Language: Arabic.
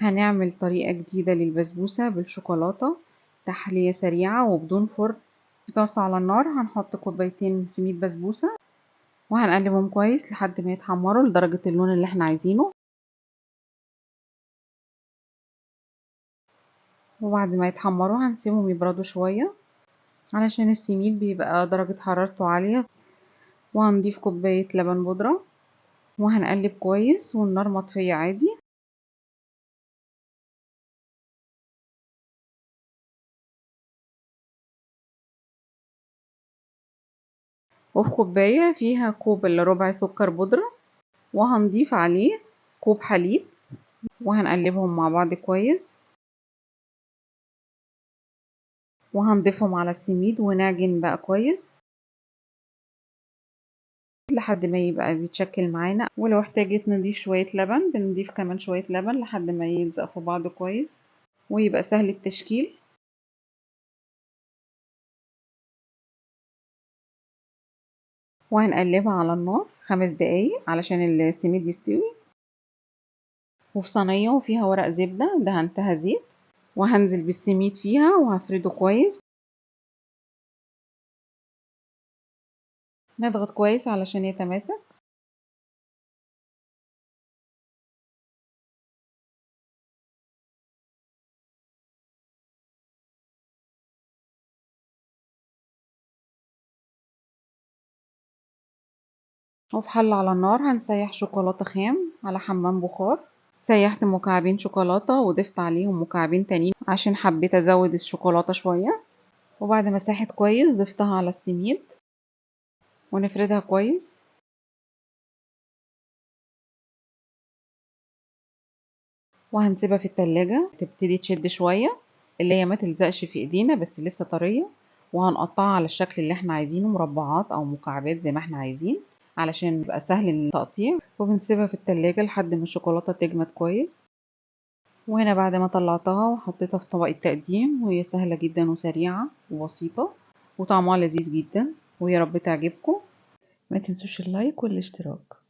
هنعمل طريقة جديدة للبسبوسة بالشوكولاتة، تحلية سريعة وبدون فرن. في طاسة على النار هنحط كوبايتين سميد بسبوسة وهنقلبهم كويس لحد ما يتحمروا لدرجة اللون اللي احنا عايزينه. وبعد ما يتحمروا هنسيبهم يبردوا شوية علشان السميد بيبقى درجة حرارته عالية. وهنضيف كوباية لبن بودرة وهنقلب كويس والنار مطفية عادي. وفي كوباية فيها كوب الا ربع سكر بودرة وهنضيف عليه كوب حليب وهنقلبهم مع بعض كويس وهنضيفهم على السميد ونعجن بقى كويس لحد ما يبقى بيتشكل معانا. ولو احتاجت نضيف شوية لبن بنضيف كمان شوية لبن لحد ما يلزق في بعض كويس ويبقى سهل التشكيل. وهنقلبها على النار 5 دقايق علشان السميد يستوي. وفي صينية وفيها ورق زبدة دهنتها زيت وهنزل بالسميد فيها وهفرده كويس. نضغط كويس علشان يتماسك. وفي حلة على النار هنسيح شوكولاتة خام على حمام بخار. سيحت مكعبين شوكولاتة وضفت عليهم مكعبين تانيين عشان حبيت ازود الشوكولاتة شوية. وبعد ما ساحت كويس ضفتها على السميد ونفردها كويس. وهنسيبها في التلاجة تبتدي تشد شوية اللي هي ما تلزقش في ايدينا بس لسه طرية. وهنقطعها على الشكل اللي احنا عايزينه مربعات او مكعبات زي ما احنا عايزين علشان يبقى سهل التقطيع. وبنسيبها في التلاجة لحد ما الشوكولاتة تجمد كويس. وهنا بعد ما طلعتها وحطيتها في طبق التقديم وهي سهلة جدا وسريعة وبسيطة وطعمها لذيذ جدا ويا رب تعجبكم. ما تنسوش اللايك والاشتراك.